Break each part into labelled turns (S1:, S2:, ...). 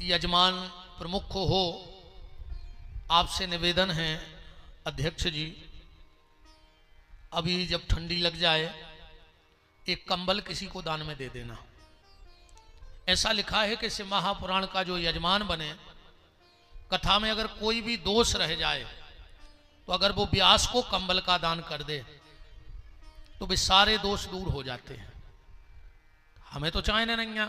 S1: यजमान प्रमुख हो, आपसे निवेदन है अध्यक्ष जी, अभी जब ठंडी लग जाए एक कंबल किसी को दान में दे देना। ऐसा लिखा है कि शिव महापुराण का जो यजमान बने, कथा में अगर कोई भी दोष रह जाए तो अगर वो व्यास को कंबल का दान कर दे तो वे सारे दोष दूर हो जाते हैं। हमें तो चाहे नहीं है,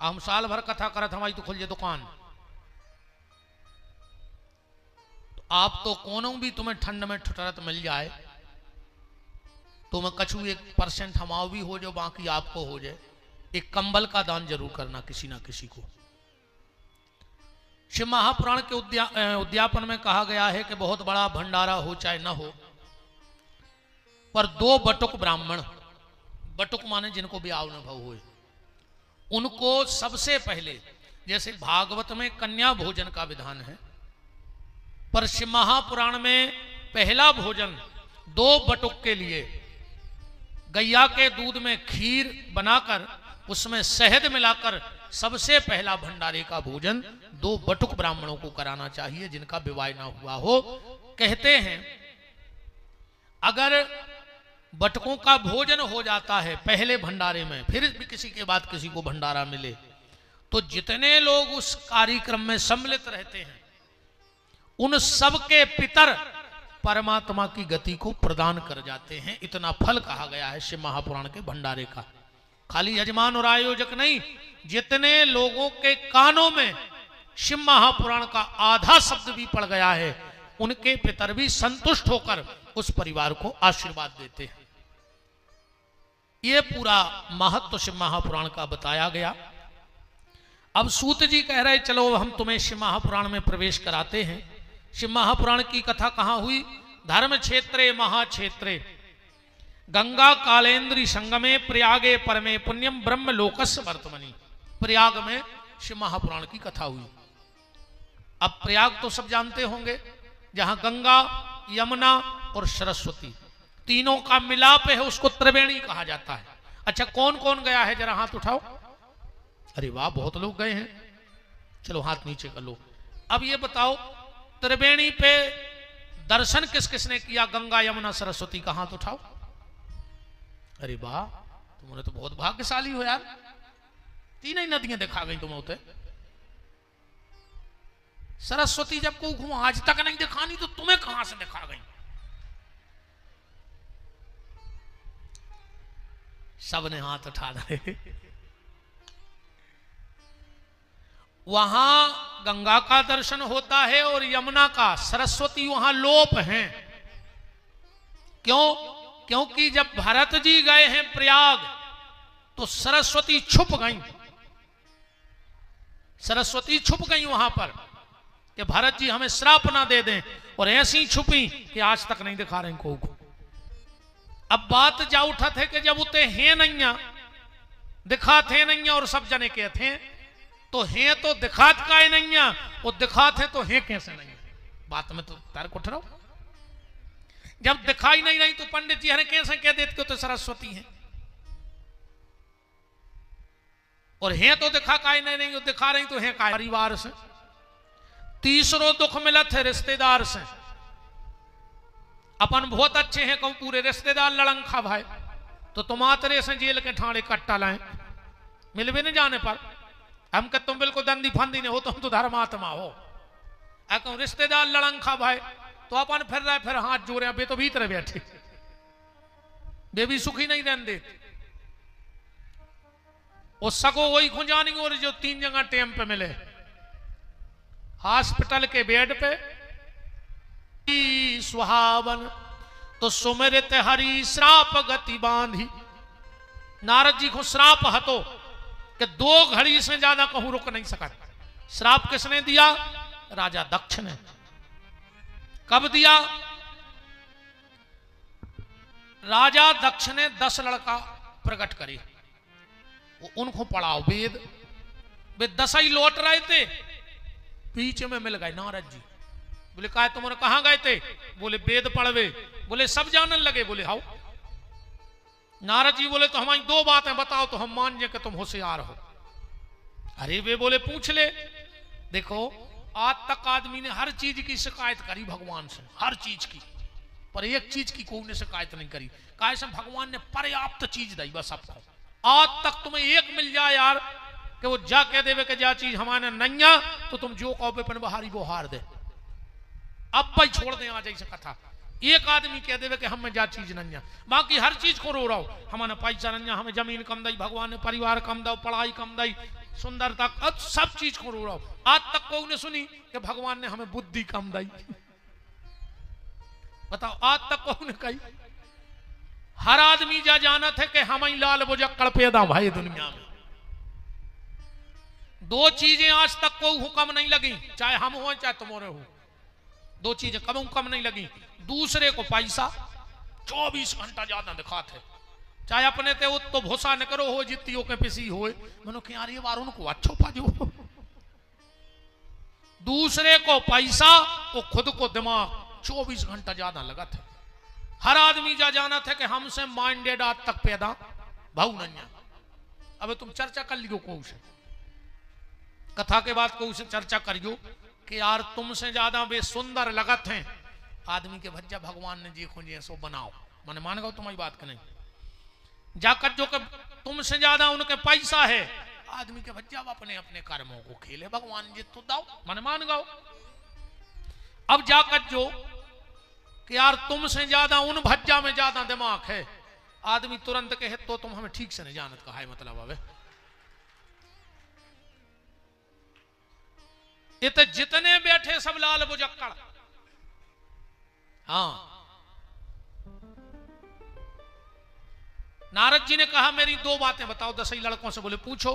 S1: हम साल भर कथा करत हमारी तो खुल जाए दुकान, तो आप तो कोनो भी तुम्हें ठंड में ठुठरत मिल जाए तो मैं कछु 1% हमाओ भी हो जाए, बाकी आपको हो जाए, एक कंबल का दान जरूर करना किसी ना किसी को। शिव महापुराण के उद्यापन में कहा गया है कि बहुत बड़ा भंडारा हो चाहे ना हो, पर 2 बटुक ब्राह्मण, बटुक माने जिनको भी अनुभव हुए, उनको सबसे पहले, जैसे भागवत में कन्या भोजन का विधान है, पर शिव महापुराण में पहला भोजन 2 बटुक के लिए गैया के दूध में खीर बनाकर उसमें शहद मिलाकर सबसे पहला भंडारे का भोजन 2 बटुक ब्राह्मणों को कराना चाहिए जिनका विवाह ना हुआ हो। कहते हैं अगर बटकों का भोजन हो जाता है पहले भंडारे में, फिर भी किसी के बाद किसी को भंडारा मिले, तो जितने लोग उस कार्यक्रम में सम्मिलित रहते हैं उन सब के पितर परमात्मा की गति को प्रदान कर जाते हैं। इतना फल कहा गया है शिव महापुराण के भंडारे का। खाली यजमान और आयोजक नहीं, जितने लोगों के कानों में शिव महापुराण का आधा शब्द भी पड़ गया है उनके पितर भी संतुष्ट होकर उस परिवार को आशीर्वाद देते हैं। ये पूरा महत्व शिव महापुराण का बताया गया। अब सूत जी कह रहे चलो हम तुम्हें शिव महापुराण में प्रवेश कराते हैं। शिव महापुराण की कथा कहां हुई? धर्म क्षेत्रे महाक्षेत्रे गंगा कालेन्द्री संगमे प्रयागे परमे पुण्यम ब्रह्म लोकस्य वर्तमनि। प्रयाग में शिव महापुराण की कथा हुई। अब प्रयाग तो सब जानते होंगे, जहां गंगा, यमुना और सरस्वती तीनों का मिलाप है, उसको त्रिवेणी कहा जाता है। अच्छा, कौन कौन गया है जरा हाथ उठाओ। अरे वाह, बहुत लोग गए हैं। चलो हाथ नीचे कर लो। अब ये बताओ त्रिवेणी पे दर्शन किस किसने किया? गंगा, यमुना, सरस्वती का हाथ उठाओ। अरे वाह, तुमने तो बहुत भाग्यशाली हो यार, तीनों ही नदियां दिखा गई तुम्हें उते। सरस्वती जब को आज तक नहीं दिखानी तो तुम्हें कहां से दिखा गई? सबने हाथ उठा दिए। वहां गंगा का दर्शन होता है और यमुना का। सरस्वती वहां लोप हैं। क्यों? क्योंकि जब भरत जी गए हैं प्रयाग तो सरस्वती छुप गई। सरस्वती छुप गई वहां पर कि भरत जी हमें श्राप ना दे दें, और ऐसी छुपी कि आज तक नहीं दिखा रहे को। अब बात जा उठा थे कि जब उते हैं नहीं, दिखा थे नहीं और सब जने के थे, तो हैं तो दिखात का ही नहीं है, वो दिखाते तो हैं कैसे नहीं? बात में तो तर्क उठ रहा। जब दिखाई नहीं रही तो पंडित जी हरे कैसे कह देते तो सरस्वती हैं, और हैं तो दिखा का ही नहीं, वो दिखा रही तो हैं का परिवार से। तीसरो दुख मिला थे रिश्तेदार से। अपन बहुत अच्छे हैं, कहूं पूरे रिश्तेदार लड़ंखा भाई, तो तुम आतरे से जेल के ठाणे कट्टा लाए, मिल भी नहीं जाने पर हम कह तुम बिल्कुल दंदी फंदी नहीं हो, तुम तो धर्मात्मा हो। कहूं रिश्तेदार लड़ंखा भाई, तो अपन फिर रहे, फिर हाथ जोड़े, बे तो भीतर बैठे, बे भी सुखी नहीं रहते। वो सगो वही खुंजानी और जो 3 जगह टेम पे मिले, हॉस्पिटल के बेड पे सुहावन तो सुमिरत हरि श्राप गति बांधी। नारद जी को श्राप हतो कि 2 घड़ी से ज्यादा कहूं रुक नहीं सका। श्राप किसने दिया? राजा दक्ष ने। कब दिया? राजा दक्ष ने 10 लड़का प्रकट करे, उनको पढ़ाओ वेद। वे 10 ही लौट रहे थे, बीच में मिल गए नारद जी। बोले कहा तुमने कहां गए थे? बोले वेद पढ़वे। बोले सब जानने लगे। बोले हाउ नारद जी बोले तो हमारी दो बातें बताओ तो हम मान जाए कि तुम होशियार हो। अरे वे बोले पूछ ले। देखो आज तक आदमी ने हर चीज की शिकायत करी भगवान से, हर चीज की, पर एक चीज की कोई ने शिकायत नहीं करी। कैसे? भगवान ने पर्याप्त चीज दी बस सबको। आज तक तुम्हें एक मिल जाए यार कि वो जा कह देवे कि जा चीज हमारे नैया तो तुम जो कहो पे पन बहारी वो हार दे। अब भाई छोड़ दे आज ऐसे कथा। एक आदमी कह देवे कि हमें जा चीज नैया, बाकी हर चीज को रो रहा हो, हमारे पैसा नैया, हमें जमीन कम दई, भगवान ने परिवार कम दो, पढ़ाई कम दई, सुंदरता, सब चीज को रो रहा हो। आज तक कोई ने सुनी कि भगवान ने हमें बुद्धि कम दई? बताओ, आज तक कोई ने कही? हर आदमी जा जाना थे कि हम ही लाल बुजक्कड़ पैदा भाई दुनिया में। दो चीजें आज तक कोई हुक्म नहीं लगी, चाहे हम हो चाहे तुम्हारे हो, दो चीजें कम नहीं लगी। दूसरे को पैसा 24 घंटा ज्यादा दिखाते, चाहे अपने ते तो भूसा न करो हो जितियों के पिसी हो, मनो कि यार ये बार उनको अच्छो पाजो। दूसरे को पैसा वो खुद को दिमाग 24 घंटा ज्यादा लगा थे। हर आदमी जा जाना था कि हमसे माइंडेड आज तक पैदा भाऊ नहीं। अब तुम चर्चा कर लियो को से, कथा के बाद को से चर्चा करियो कि यार तुमसे ज्यादा वे सुंदर लगत हैं आदमी के भज्जा भगवान ने जी खुजे सो बनाओ। मैंने मान गो तुम्हारी बात के नहीं, जाकर जो कि तुमसे ज्यादा उनके पैसा है आदमी के भज्जा अपने अपने कर्मों को खेले, भगवान जी तो दाओ, मैंने मान गो। अब जाकर जो कि यार तुमसे ज्यादा उन भज्जा में ज्यादा दिमाग है, आदमी तुरंत कहे तो तुम हमें ठीक से नहीं जानत कहा है, मतलब अब ये तो जितने बैठे सब लाल बुजक्कड़। हाँ, नारद जी ने कहा मेरी दो बातें बताओ। दसई लड़कों से बोले पूछो,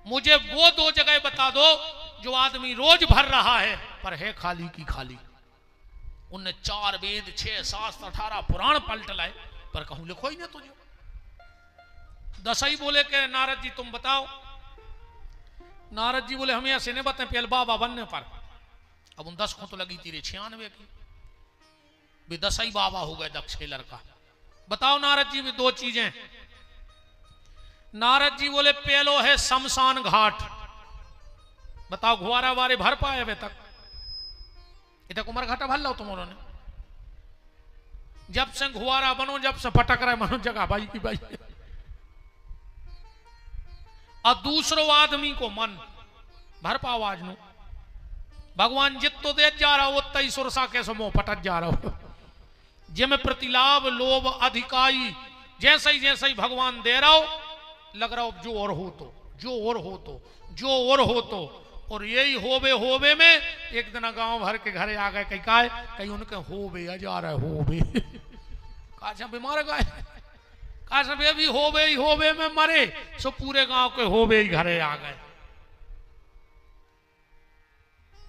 S1: मुझे वो दो जगह बता दो जो आदमी रोज भर रहा है पर है खाली की खाली। उनने 4 वेद 6 शास्त्र 18 पुराण पलट लाए पर कहूं लिखो ही ना तुझे। दसई बोले के नारद जी तुम बताओ। नारद जी बोले हमें ऐसे नहीं बताए पहले बाबा बनने पर। अब उन 10 को तो लगी थी 96 की, भी 10 ही बाबा हो गए दक्ष के लड़का। बताओ नारद जी भी दो चीजें। नारद जी बोले पहलो है शमशान घाट। बताओ घुआरा वारे भर पाए अभी तक? इतने उमर घाटा भर लो तुम ने, जब से घुआरा बनो जब से पटक रहे मनो जगह भाई की भाई। और दूसरो आदमी को मन भर पाओ आज नो। भगवान जितो दे जा रहा हो तई सुरसा के समो पटक जा रहा हो। जिम प्रतिलाभ लोभ अधिकाई जैसे ही भगवान दे रहा हो लग रहा हो जो और हो तो, जो और हो तो, जो और हो तो। और यही होबे में एक दिन गांव भर के घरे आ गए, कहीं का कहीं उनके होबे जा रहा है होबे काशा बीमार गए, काशा भी होबे में मरे सो पूरे गांव के होबे ही घरे आ गए।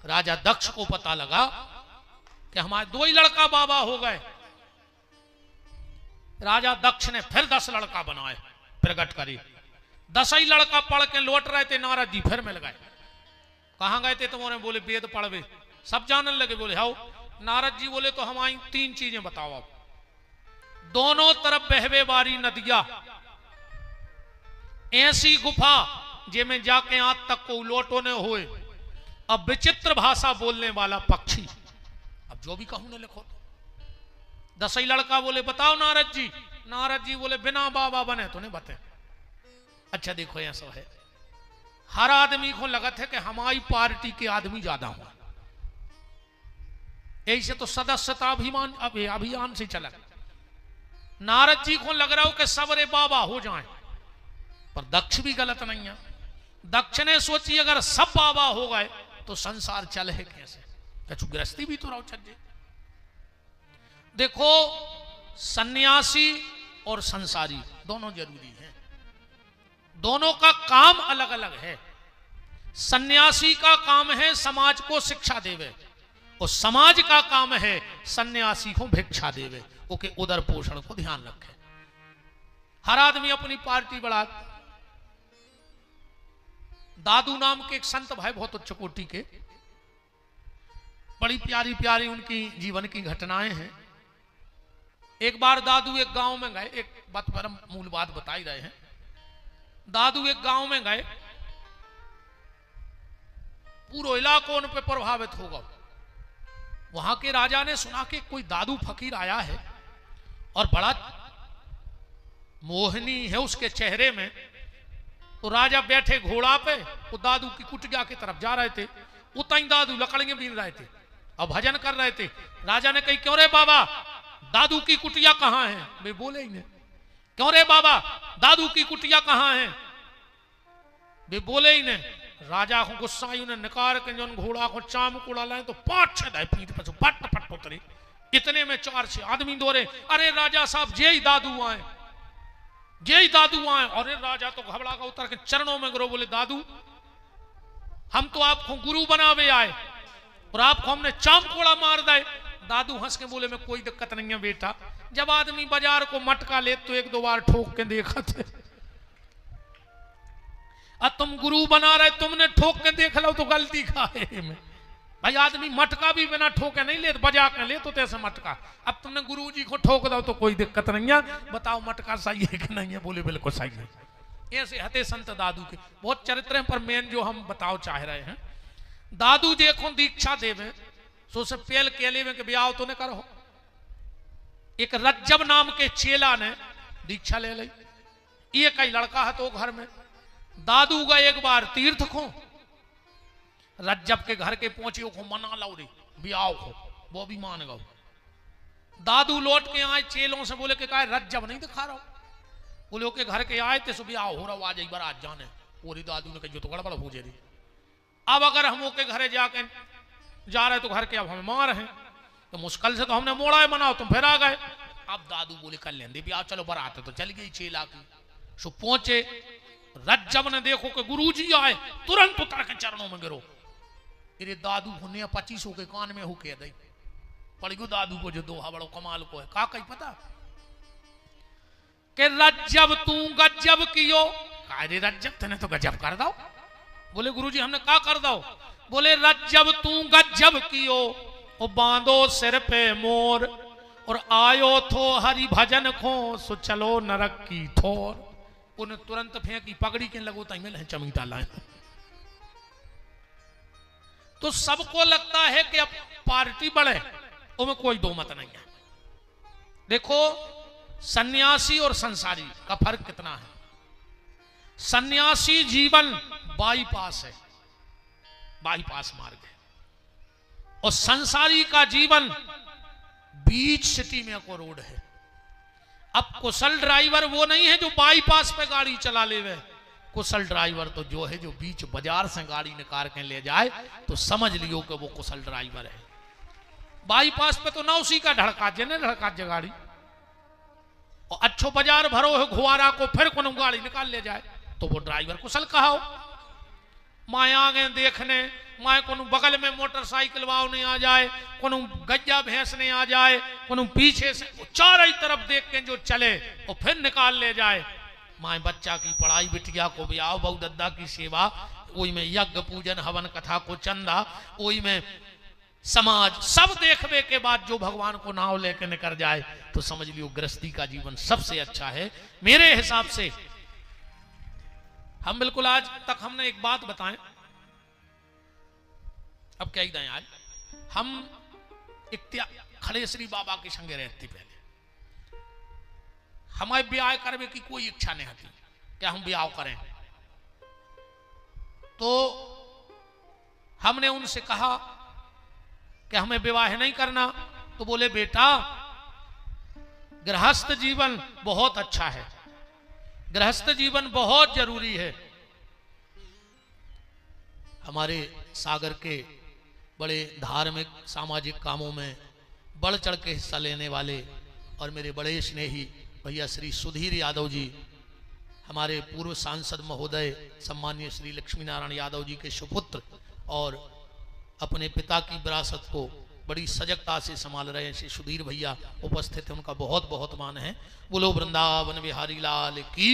S1: राजा दक्ष को पता लगा कि हमारे 2 ही लड़का बाबा हो गए। राजा दक्ष ने फिर 10 लड़का बनाए, प्रकट करी। 10 ही लड़का पढ़ के लौट रहे थे, नारद जी फिर मिल गए। कहां गए थे तुम्हारे? बोले वेद पढ़वे। सब जानने लगे। बोले हाउ। नारद जी बोले तो हमारी 3 चीजें बताओ आप। दोनों तरफ बहवे वारी नदिया, ऐसी गुफा जिसमें जाके आज तक को लौटो ने हुए, अब विचित्र भाषा बोलने वाला पक्षी। अब जो भी कहूं ने लिखो। 10 ही लड़का बोले बताओ नारद जी। नारद जी बोले बिना बाबा बने तो नहीं बते। अच्छा देखो ऐसा है, हर आदमी को लगत है कि हमारी पार्टी के आदमी ज्यादा हो, ऐसे तो सदस्यता अभियान से चला। नारद जी को लग रहा हो कि सबरे बाबा हो जाएं, पर दक्ष भी गलत नहीं है। दक्ष ने सोची अगर सब बाबा हो गए तो संसार चले कैसे, कछु गृहस्थी भी तो रहो चल। देखो सन्यासी और संसारी दोनों जरूरी हैं, दोनों का काम अलग अलग है। सन्यासी का काम है समाज को शिक्षा देवे और समाज का काम है सन्यासी को भिक्षा देवे, ओके उदर पोषण को ध्यान रखे। हर आदमी अपनी पार्टी बढ़ा। दादू नाम के एक संत भाई बहुत उच्च कोटि के, बड़ी प्यारी प्यारी उनकी जीवन की घटनाएं हैं। एक बार दादू एक गांव में गए, एक बात पर मूल बात बता ही रहे हैं। दादू एक गांव में गए, पूरा इलाका उन पे प्रभावित होगा। वहां के राजा ने सुना कि कोई दादू फकीर आया है और बड़ा मोहनी है उसके चेहरे में। तो राजा बैठे घोड़ा पे, वो दादू की कुटिया की तरफ जा रहे थे। उतनी दादू लकड़ियां बीन रहे थे और भजन कर रहे थे। राजा ने कही, क्यों रे बाबा, दादू की कुटिया कहां है? वे बोले ही नहीं। क्यों रे बाबा, दादू की कुटिया कहां है? वे बोले ही नहीं। राजा को गुस्सा आई, उन्हें निकाल के जो घोड़ा को चाम कुड़ा लाए तो 5-6 पीठ पर पट पट उतरे। इतने में 4-6 आदमी दौड़े, अरे राजा साहब जे ही दादू आए, जे ही दादू आए। अरे राजा तो घबरा का उतर के चरणों में गिरो, बोले दादू हम तो आपको गुरु बनावे आए और आपको हमने चाम कोड़ा मार दे। दादू हंस के बोले, मैं कोई दिक्कत नहीं है बेटा, जब आदमी बाजार को मटका ले तो 1-2 बार ठोक के देखा थे, तुम गुरु बना रहे, तुमने ठोक के देख लो तो गलती का है में। भाई आदमी मटका भी बिना ठोके नहीं ले, बजा के ले तो तैसे मटका। अब तुमने गुरु जी को ठोक दो तो कोई दिक्कत नहीं है, बताओ मटका सही है कि नहीं है? बोले बिल्कुल सही है। ऐसे हते संत दादू के बहुत चरित्र हैं, पर मेन जो हम बताओ चाह रहे हैं, दादू देखो दीक्षा देवे सो से पहल के लेवे के ब्याह तो न करो। एक रज्जब नाम के चेला ने दीक्षा ले ली। ये कई लड़का है तो घर में दादू का एक बार तीर्थ को रज्जब के घर के पहुंचे को मना लो रे ब्याह को, वो भी मान गो। दादू लौट के आए, चेलों से बोले कि कहा रज्जब नहीं दिखा रहा। बोले के घर के आए थे, सो ब्याह हो रहा, आज एक बार आज जाने। पूरी दादू ने कही, जो तो गड़बड़ हो जाए। अब अगर हम के घरे जाके जा रहे तो घर के अब हमें मार हैं, तो मुश्किल से तो हमने मोड़ा है बनाओ, तुम फिर आ गए। अब दादू बोले कर लेंगे ब्याह, चलो बारात तो चल गई चेला की। सो पहुंचे, रज्जब ने देखो कि गुरुजी आए, तुरंत उतर के चरणों में गिरो। अरे दादू होने 25 के कान में होके दई पड़ गयो दादू को, जो दोहा बड़ो कमाल को है। का कही पता कि रज्जब तू गजब कियो। रे रज्जब तेने तो गजब कर दो। बोले गुरुजी हमने का कर दो? बोले रज्जब तू गजब कियो, ओ बांधो सिर पे मोर और आयो थो हरि भजन खो, सो चलो नरक की ठोर। उन्हें तुरंत फेंकी, पगड़ी के लगो तई में चमीटा लाए। तो सबको लगता है कि अब पार्टी बढ़े, उसमें कोई दो मत नहीं है। देखो सन्यासी और संसारी का फर्क कितना है। सन्यासी जीवन बाईपास है, बाईपास मार्ग है, और संसारी का जीवन बीच सिटी में को रोड है। अब कुशल ड्राइवर वो नहीं है जो बाईपास पे गाड़ी चला ले। कुशल ड्राइवर तो जो है जो बीच बाजार से गाड़ी निकाल के ले जाए तो समझ लियो कि वो कुशल ड्राइवर है। बाईपास पे तो ना उसी का ढड़का जने ढड़का गाड़ी, और अच्छो बाजार भरो है घुआरा को, फिर कोनो गाड़ी निकाल ले जाए तो वो ड्राइवर कुशल कहो। माए आगे देखने, माए कोनो बगल में मोटरसाइकिल वाव नहीं आ जाए, कोनो गज्जा भैंस नहीं आ जाए, कोनो पीछे से चारों तरफ देख के जो चले और फिर निकाल ले जाए। माए बच्चा की पढ़ाई, बिटिया को ब्याह, बहू दद्दा की सेवा, वही में यज्ञ पूजन हवन कथा को चंदा, वही में समाज सब देखने के बाद जो भगवान को नाव लेके निकल जाए तो समझ लियो गृहस्थी का जीवन सबसे अच्छा है मेरे हिसाब से। हम बिल्कुल आज तक हमने एक बात बताएं, अब क्या ही दें। आज हम खड़े श्री बाबा के संगे रहते, पहले हमारे ब्याह करने की कोई इच्छा नहीं थी कि हम ब्याह करें। तो हमने उनसे कहा कि हमें विवाह नहीं करना, तो बोले बेटा गृहस्थ जीवन बहुत अच्छा है, गृहस्थ जीवन बहुत जरूरी है। हमारे सागर के बड़े धार्मिक सामाजिक कामों में बढ़ चढ़ के हिस्सा लेने वाले और मेरे बड़े स्नेही भैया श्री सुधीर यादव जी, हमारे पूर्व सांसद महोदय सम्मानीय श्री लक्ष्मी नारायण यादव जी के सुपुत्र, और अपने पिता की विरासत को बड़ी सजगता से संभाल रहे हैं श्री सुधीर भैया उपस्थित है, उनका बहुत बहुत मान है। बोलो वृंदावन बिहारी लाल की।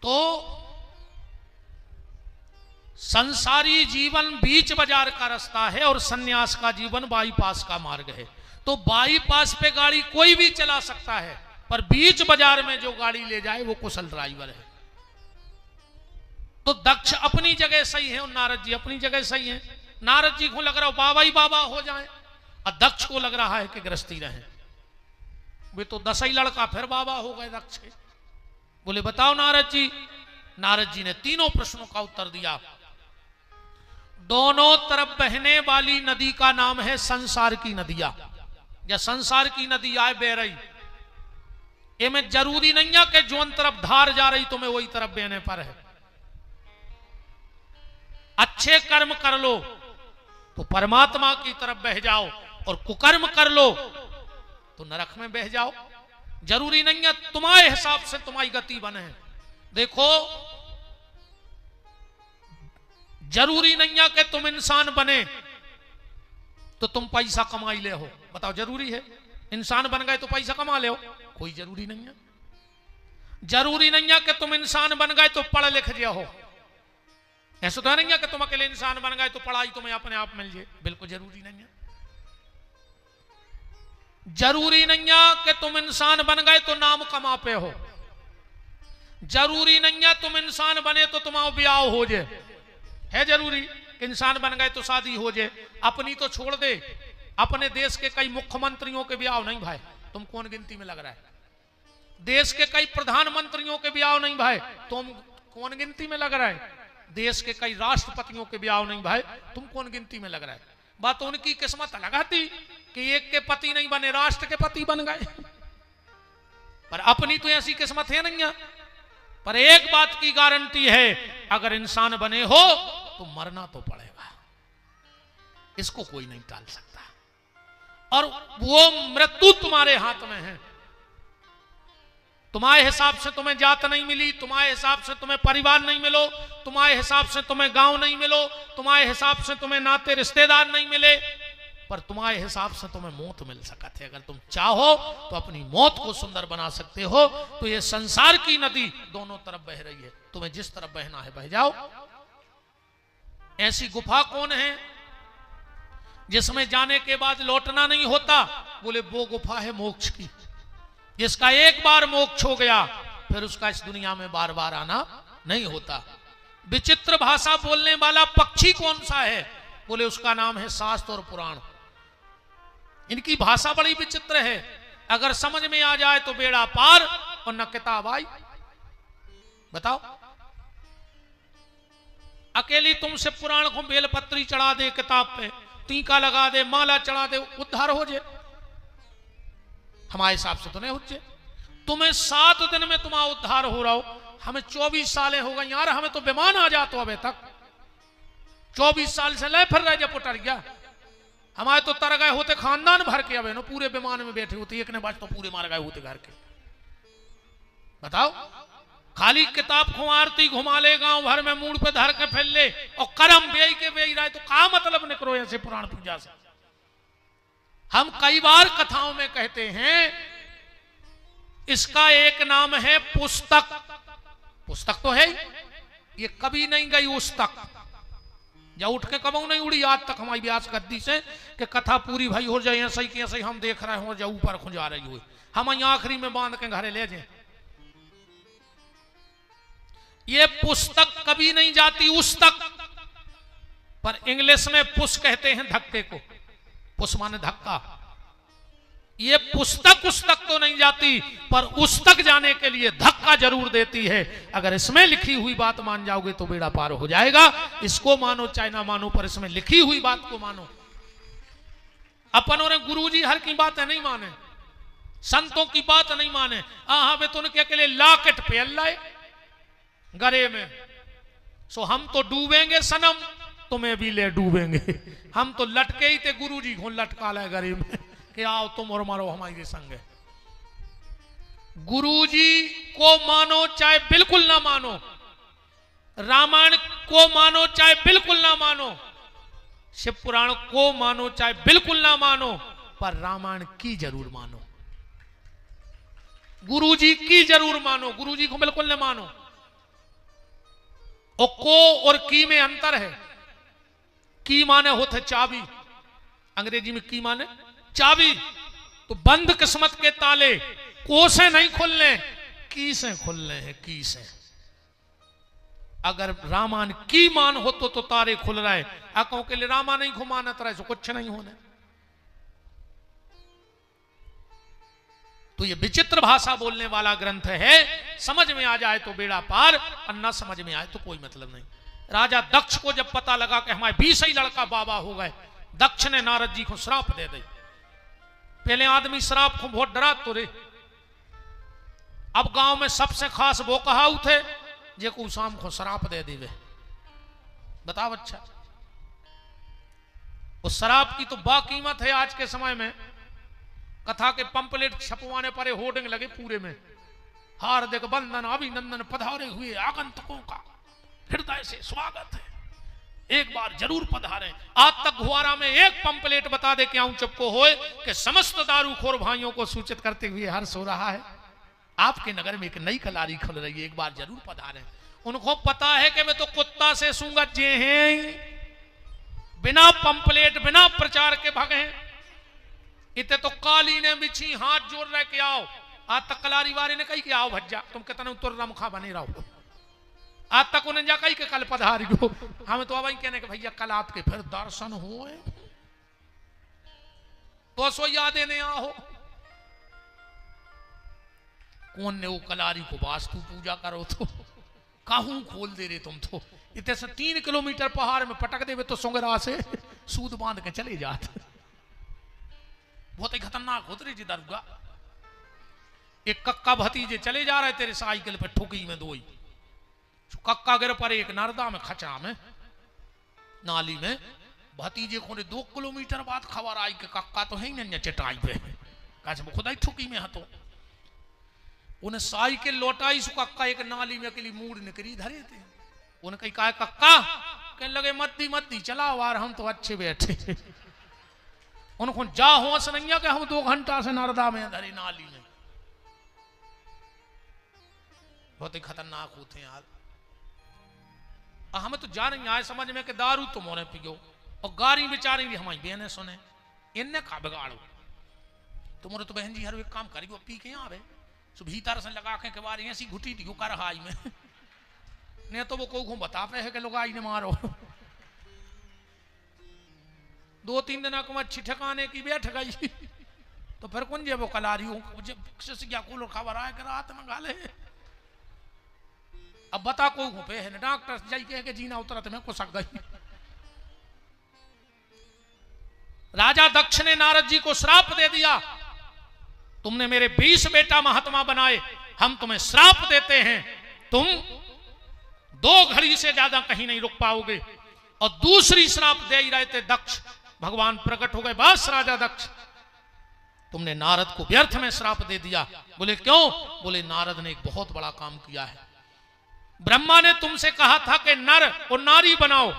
S1: तो संसारी जीवन बीच बाजार का रास्ता है और सन्यास का जीवन बाईपास का मार्ग है। तो बाईपास पे गाड़ी कोई भी चला सकता है, पर बीच बाजार में जो गाड़ी ले जाए वो कुशल ड्राइवर है। तो दक्ष अपनी जगह सही है और नारद जी अपनी जगह सही है। नारद जी को लग रहा हो बाबा ही बाबा हो जाए, और दक्ष को लग रहा है कि गृहस्थी रहे। वे तो 10 ही लड़का फिर बाबा हो गए दक्ष के। बोले बताओ नारद जी। नारद जी ने तीनों प्रश्नों का उत्तर दिया। दोनों तरफ बहने वाली नदी का नाम है संसार की नदियां, या संसार की नदी आए बह रही। ये में जरूरी नहीं है कि जो तरफ धार जा रही तुम्हें वही तरफ बहने पर है। अच्छे कर्म कर लो तो परमात्मा की तरफ बह जाओ, और कुकर्म कर लो तो नरक में बह जाओ। जरूरी नहीं है तुम्हारे हिसाब से तुम्हारी गति बने। देखो, जरूरी नहीं है कि तुम इंसान बने तो तुम पैसा कमा ही ले हो। बताओ जरूरी है? इंसान बन गए तो पैसा कमा ले हो? कोई जरूरी नहीं है। जरूरी नहीं है कि तुम इंसान बन गए तो पढ़ लिख जाओ हो। ऐसा तो नहीं है कि तुम अकेले इंसान बन गए तो पढ़ाई तुम्हें अपने आप मिल जाए। बिल्कुल जरूरी नहीं है। जरूरी नहीं है कि तुम इंसान बन गए तो नाम कमा पे हो। जरूरी नहीं है तुम इंसान बने तो तुम्हारा ब्याह हो जाए। है जरूरी कि इंसान बन गए तो शादी हो जाए? अपनी तो छोड़ दे, अपने देश के कई मुख्यमंत्रियों के ब्याह नहीं भाई, तुम कौन गिनती में लग रहा है? देश के कई प्रधानमंत्रियों के ब्याह नहीं भाई, तुम कौन गिनती में लग रहा है? देश के कई राष्ट्रपतियों के ब्याह नहीं भाई, तुम कौन गिनती में लग रहा है? बात उनकी किस्मत अलग आती कि एक के पति नहीं बने, राष्ट्र के पति बन गए। पर अपनी तो ऐसी किस्मत है नहीं है। पर एक बात की गारंटी है, अगर इंसान बने हो तो मरना तो पड़ेगा, इसको कोई नहीं टाल सकता। और वो मृत्यु तुम्हारे हाथ में है। तुम्हारे हिसाब से तुम्हें जात नहीं मिली, तुम्हारे हिसाब से तुम्हें परिवार नहीं मिलो, तुम्हारे हिसाब से तुम्हें गांव नहीं मिलो, तुम्हारे हिसाब से तुम्हें नाते रिश्तेदार नहीं मिले, पर तुम्हारे हिसाब से तुम्हें मौत मिल सकती है। अगर तुम चाहो तो अपनी मौत को सुंदर बना सकते हो। तो ये संसार की नदी दोनों तरफ बह रही है, तुम्हें जिस तरफ बहना है बह जाओ। ऐसी गुफा कौन है जिसमें जाने के बाद लौटना नहीं होता? बोले वो गुफा है मोक्ष की। जिसका एक बार मोक्ष हो गया फिर उसका इस दुनिया में बार बार आना नहीं होता। विचित्र भाषा बोलने वाला पक्षी कौन सा है? बोले उसका नाम है शास्त्र और पुराण। इनकी भाषा बड़ी विचित्र है, अगर समझ में आ जाए तो बेड़ा पार, और न किताब आई। बताओ, अकेली तुमसे पुराण को बेलपत्री चढ़ा दे, किताब पे टीका लगा दे, माला चढ़ा दे, उद्धार हो जाए? हमारे हिसाब से तो नहीं हो जाए। तुम्हें 7 दिन में तुम्हारा उद्धार हो रहा हो, हमें 24 सालें हो गई यार, हमें तो बेमान आ जाते अबे तक। 24 साल से ले फिर रहे जब पुटर गया। हमारे तो तर गए होते खानदान भर के, अबे नो पूरे बेमान में बैठे होते, एक ने बात तो पूरे मार गए होते घर के। बताओ, खाली किताब को आरती घुमा ले, गांव भर में मूड पे धर के फैल ले, और करम बेई के बेई रहे, तो का मतलब निकलो ऐसे पुराण पूजा से? हम कई बार कथाओं में कहते हैं इसका एक नाम है पुस्तक। पुस्तक तो है, ये कभी नहीं गई उस तक, या उठ के कबू नहीं उड़ी आज तक हमारी व्यास गद्दी से कि कथा पूरी भाई हो जाए, सही कि सही हम देख रहे हो, जो ऊपर खुजा रही हुई हम यहाँ आखिरी में बांध के घरे ले जाए। ये पुस्तक कभी नहीं जाती उस तक। पर इंग्लिश में पुश कहते हैं धक्के को, पुश माने धक्का। ये पुस्तक उस तक तो नहीं जाती, पर उस तक जाने के लिए धक्का जरूर देती है। अगर इसमें लिखी हुई बात मान जाओगे तो बेड़ा पार हो जाएगा। इसको मानो चाहे ना मानो, पर इसमें लिखी हुई बात को मानो। अपन और गुरुजी हर की बात नहीं माने, संतों की बात नहीं माने। हाँ वे तो उनके अकेले लाकेट पे अल्लाह गरे में। सो हम तो डूबेंगे सनम, तुम्हें भी ले डूबेंगे। हम तो लटके ही थे, गुरुजी को लटका ले गरीब में कि आओ तुम और मारो हमारे संग। गुरुजी को मानो चाहे बिल्कुल ना मानो, रामायण को मानो चाहे बिल्कुल ना मानो, शिव पुराण को मानो चाहे बिल्कुल ना मानो, पर रामायण की जरूर मानो, गुरुजी की जरूर मानो। गुरुजी को बिल्कुल ना मानो। और को और की में अंतर है। की माने होते चाबी, अंग्रेजी में की माने चाबी तो बंद किस्मत के ताले कोसे नहीं खुलने, की से खुलने हैं, की से। अगर रामान की मान हो तो तारे खुल रहे, आंखों के लिए रामा नहीं घुमाना तरह से कुछ नहीं होने। तो ये विचित्र भाषा बोलने वाला ग्रंथ है, समझ में आ जाए तो बेड़ा पार, और न समझ में आए तो कोई मतलब नहीं। राजा दक्ष को जब पता लगा कि हमारे 20 ही लड़का बाबा हो गए, दक्ष ने नारद जी को श्राप दे दी। पहले आदमी श्राप को बहुत डरा तो रे, अब गांव में सबसे खास वो कहाऊ थे जे को शाम को श्राप दे दी। बताओ अच्छा, उस शराब की तो बाकीमत है आज के समय में। कथा के पंपलेट छपवाने पड़े, होर्डिंग लगे पूरे में, हार्दिक बंधन अभिनंदन पधारे हुए आगंतुकों का हृदय से स्वागत है, एक बार जरूर पधारें। आज तक गुहारा में एक पंपलेट बता दे क्या चुपको होए कि समस्त दारूखोर भाइयों को सूचित करते हुए हर्ष हो रहा है, आपके नगर में एक नई कलारी खुल रही है, एक बार जरूर पधारें। उनको पता है कि मैं तो कुत्ता से सूंगा जे हैं, बिना पंपलेट बिना प्रचार के भागे हैं। इतने तो काली ने बिछी हाथ जोड़ रहे के आओ, आज तक कलारी वाले ने कही कि आओ भज्जा, तुम कितने उत्तर रमखा बने रहो। आज तक उन्हें जा कही के कल पधारी हो, हमें तो अब कहने के भैया कल आपके फिर दर्शन हो तो सो याद ने आओ। कौन ने वो कलारी को वास्तु पूजा करो तो काहू खोल दे रहे तुम तो। इतने से 3 किलोमीटर पहाड़ में पटक देवे तो सोंगरा से सूद बांध के चले जाते। बहुत ही खतरनाक होते रही जी दरगाह। एक कक्का भतीजे चले जा रहे तेरे साइकिल पे, ठुकी में दो ही कक्का गिर पड़े एक नर्दा में, खचरा में, नाली में। भतीजे को 2 किलोमीटर बाद खबर आई कि कक्का तो है ही नहीं चटाई पे, कैसे खुदा ही ठुकी में है। तो उन्हें साइकिल लौटाई, सु कक्का एक नाली में अकेली मूड निकली धरे थे। उन्हें कही कहा कक्का, कहने लगे मद्दी मद्दी चलाओ यार, हम तो अच्छे बैठे। उनको जा होश नहीं है कि हम 2 घंटा से नर्दा में धरे नाली में। बहुत ही खतरनाक होते हैं यार। हमें तो जा नहीं आए समझ में कि दारू तुम होने पियो और गारी बेचारी भी हमारी बहने सुने, इनने का बिगाड़ो। तुम्हारे तो बहन जी हर एक काम करी वो पी के आवे, सो भीतर से लगा के बारी ऐसी घुटी दी कर हाई में नहीं तो वो को बता पे है कि लोग आई ने मारो। 2-3 दिन को अच्छी ठिकाने की बैठ गई तो फिर कौन जे वो कलारी को खबर आए कि रात में गाले। अब बता को पे है डॉक्टर जाई कह के जीना उतरत में कुसक गई। राजा दक्ष ने नारद जी को श्राप दे दिया, तुमने मेरे 20 बेटा महात्मा बनाए, हम तुम्हें श्राप देते हैं, तुम 2 घड़ी से ज्यादा कहीं नहीं रुक पाओगे। और दूसरी श्राप दे ही रहे थे दक्ष, भगवान प्रकट हो गए, बस राजा दक्ष तुमने नारद को व्यर्थ में श्राप दे दिया। बोले क्यों? बोले नारद ने एक बहुत बड़ा काम किया है। ब्रह्मा ने तुमसे कहा था कि नर और नारी बनाओ,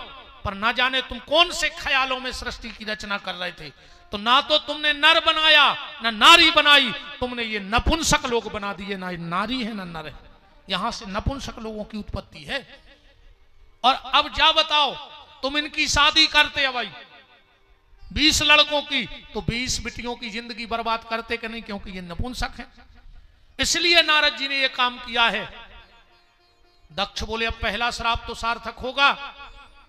S1: पर ना जाने तुम कौन से ख्यालों में सृष्टि की रचना कर रहे थे, तो ना तो तुमने नर बनाया ना नारी बनाई, तुमने ये नपुंसक लोग बना दिए, ना नारी है ना नर है। यहां से नपुंसक लोगों की उत्पत्ति है। और अब जा बताओ तुम इनकी शादी करते भाई 20 लड़कों की, तो 20 बिटियों की जिंदगी बर्बाद करते कि नहीं, क्योंकि ये नपुंसक है। इसलिए नारद जी ने यह काम किया है। दक्ष बोले अब पहला श्राप तो सार्थक होगा।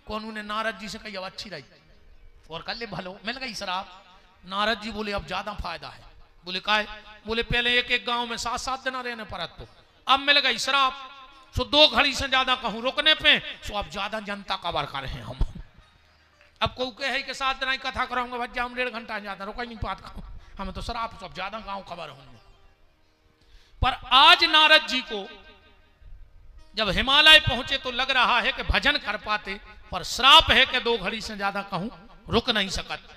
S1: कौन ने नारद जी से कही अब अच्छी रही और कर ले भलो, मिल गई श्राप। नारद जी बोले अब ज्यादा फायदा है। बोले का है? बोले पहले एक गांव में 7-7 दिन रहने पर, तो अब मिल गई श्राप, सो 2 घड़ी से ज्यादा कहूं रुकने पे, सो अब ज्यादा जनता कवर कर रहे हैं हम। अब को कहे कि 7 दिन कथा कराऊंगा भज्जा, हम 1.5 घंटा ज्यादा रुका ही नहीं पात, हमें तो श्राप सब ज्यादा गांव खबर होंगे। पर आज नारद जी को जब हिमालय पहुंचे तो लग रहा है कि भजन कर पाते, पर श्राप है कि 2 घड़ी से ज्यादा कहूं रुक नहीं सकत।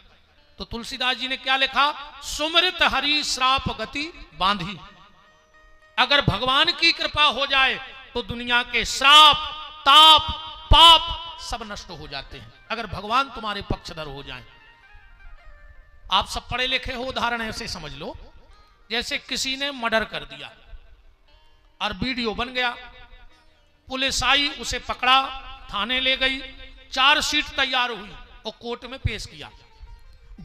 S1: तो तुलसीदास जी ने क्या लिखा? सुमृत हरि श्राप गति बांधी। अगर भगवान की कृपा हो जाए तो दुनिया के श्राप ताप पाप सब नष्ट हो जाते हैं, अगर भगवान तुम्हारे पक्षधर हो जाए। आप सब पढ़े लिखे हो, उदाहरण ऐसे समझ लो, जैसे किसी ने मर्डर कर दिया और वीडियो बन गया, पुलिस आई उसे पकड़ा, थाने ले गई, चार्जशीट तैयार हुई और कोर्ट में पेश किया।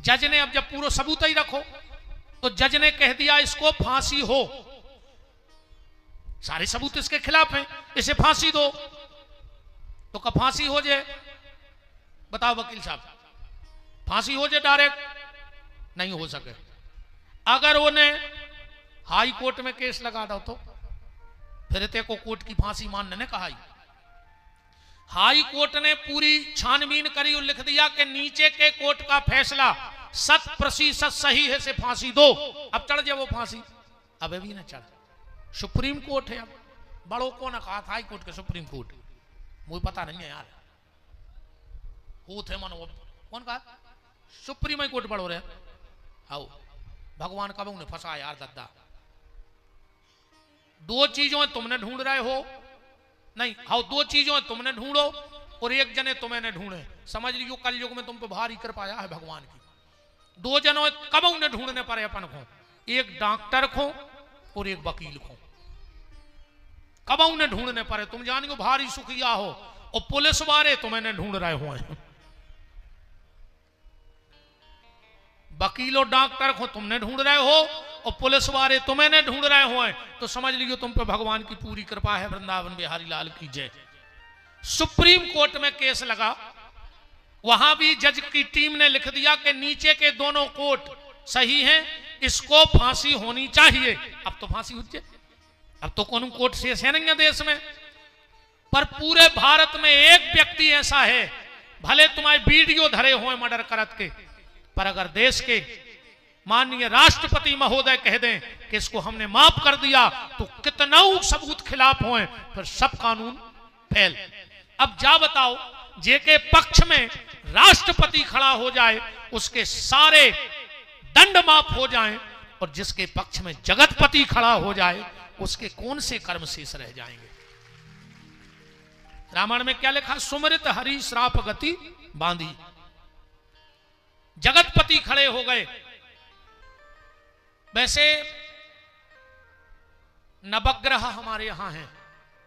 S1: जज ने अब जब पूरा सबूत ही रखो तो जज ने कह दिया इसको फांसी हो, सारे सबूत इसके खिलाफ हैं, इसे फांसी दो। तो कब फांसी हो जाए बताओ वकील साहब, फांसी हो जाए डायरेक्ट? नहीं हो सके। अगर उन्हें हाई कोर्ट में केस लगा दो तो फिर ते को कोर्ट की फांसी मानने ने कहा। हाई कोर्ट ने पूरी छानबीन करी और लिख दिया कि नीचे के कोर्ट का फैसला 100% सही है, से फांसी दो। अब चढ़ जाए वो फांसी, अब भी ना चढ़। सुप्रीम कोर्ट है, अब बड़ों को ना कहा था हाई कोर्ट के सुप्रीम कोर्ट, मुझे पता नहीं है यार, थे मनो कौन कहा सुप्रीम कोर्ट बड़ो रहे। आओ भगवान कब उन्हें फंसा यार दद्दा। दो चीजों तुमने ढूंढ रहे हो, नहीं हाँ दो चीजों तुमने ढूंढो और एक जने तुम्हें ढूंढे। समझ लियो कल युग में तुम पे भारी कृपा है भगवान की। दो जनों कब उन्हें ढूंढने पड़े अपन को, एक डॉक्टर को और एक वकील को, कब उन्हें ढूंढने पड़े। तुम जानियो भारी सुखिया हो और पुलिस वाले तुम्हें ढूंढ रहे हो। वकील और डॉक्टर को तुमने ढूंढ रहे हो और पुलिस वाले तुम्हें ढूंढ रहे हो, तो समझ लियो तुम पे भगवान की पूरी कृपा है। वृंदावन बिहारी लाल की जय। सुप्रीम कोर्ट में केस लगा, वहां भी जज की टीम ने लिख दिया कि नीचे के दोनों कोर्ट सही हैं, इसको फांसी होनी चाहिए। अब तो फांसी हो जाए, अब तो कौन कोर्ट से नहीं है देश में। पर पूरे भारत में एक व्यक्ति ऐसा है, भले तुम्हारे वीडियो धरे हुए मर्डर करत के, पर अगर देश के माननीय राष्ट्रपति महोदय कह दें कि इसको हमने माफ कर दिया तो कितना सबूत खिलाफ हों, फिर सब कानून फेल। अब जा बताओ, जेके पक्ष में राष्ट्रपति खड़ा हो जाए उसके सारे दंड माफ हो जाएं, और जिसके पक्ष में जगतपति खड़ा हो जाए उसके कौन से कर्म शेष रह जाएंगे। रामायण में क्या लिखा, सुमरित हरि श्राप गति बांधी। जगतपति खड़े हो गए। वैसे नवग्रह हमारे यहां हैं,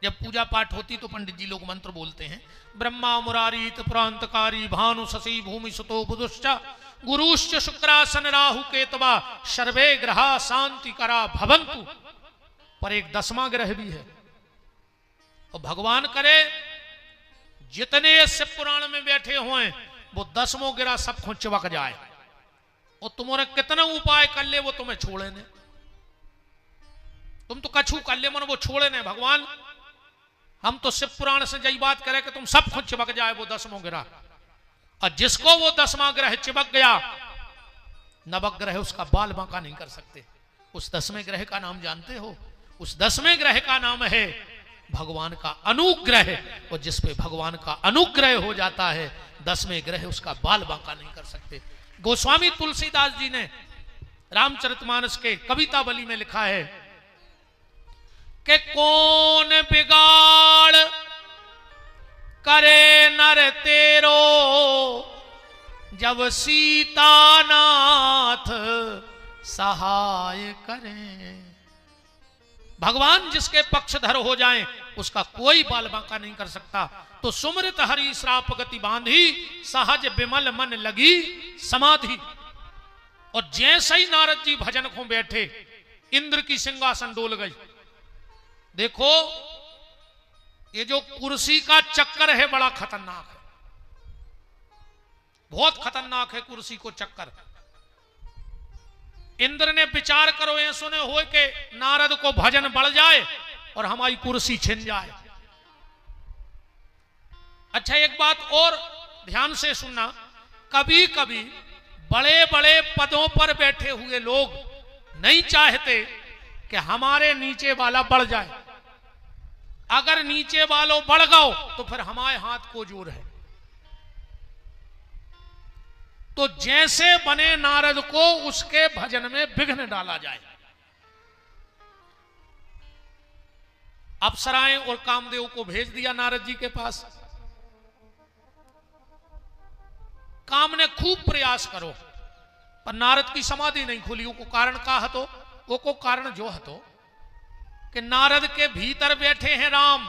S1: जब पूजा पाठ होती तो पंडित जी लोग मंत्र बोलते हैं, ब्रह्मा मुरारी प्रांतकारी भानु शशि भूमि सुतो बुधुश्च गुरुश्च शुक्रासन राहु केतवा सर्वे ग्रहा शांति करा भवंतु। पर एक 10वां ग्रह भी है, और भगवान करे जितने शिव पुराण में बैठे हुए वो 10वां ग्रह सब खुद चिपक जाए, और तुम्हारे कितना उपाय कर ले वो तुम्हें छोड़े ने। तुम तो कछु कर ले मन वो छोड़े ने। भगवान हम तो शिव पुराण से यही बात करें कि तुम सब खुद चिपक जाए वो 10वां ग्रह, और जिसको वो 10वां ग्रह चिपक गया, नवग्रह उसका बाल बांका नहीं कर सकते। उस 10वें ग्रह का नाम जानते हो? उस 10वें ग्रह का नाम है भगवान का अनुग्रह, और जिस पे भगवान का अनुग्रह हो जाता है 10वें ग्रह उसका बाल बांका नहीं कर सकते। गोस्वामी तुलसीदास जी ने रामचरितमानस के कवितावली में लिखा है कि कौन बिगाड़ करे नर तेरो, जब सीतानाथ सहाय करें। भगवान जिसके पक्षधर हो जाएं उसका कोई बाल बांका नहीं कर सकता। तो सुमृत हरि श्राप गति बांधी, सहज विमल मन लगी समाधि। और जैसे ही नारद जी भजन को बैठे, इंद्र की सिंहासन डोल गई। देखो ये जो कुर्सी का चक्कर है बड़ा खतरनाक है, बहुत खतरनाक है कुर्सी को चक्कर। इंद्र ने विचार करो ये सुने हो कि नारद को भजन बढ़ जाए और हमारी कुर्सी छिन जाए। अच्छा एक बात और ध्यान से सुनना, कभी कभी बड़े बड़े पदों पर बैठे हुए लोग नहीं चाहते कि हमारे नीचे वाला बढ़ जाए। अगर नीचे वालों बढ़ गओ तो फिर हमारे हाथ को जोर है। तो जैसे बने नारद को उसके भजन में विघ्न डाला जाए। अप्सराएं और कामदेव को भेज दिया नारद जी के पास। काम ने खूब प्रयास करो, पर नारद की समाधि नहीं खुली। वो को कारण का हतो, वो को कारण जो हतो कि नारद के भीतर बैठे हैं राम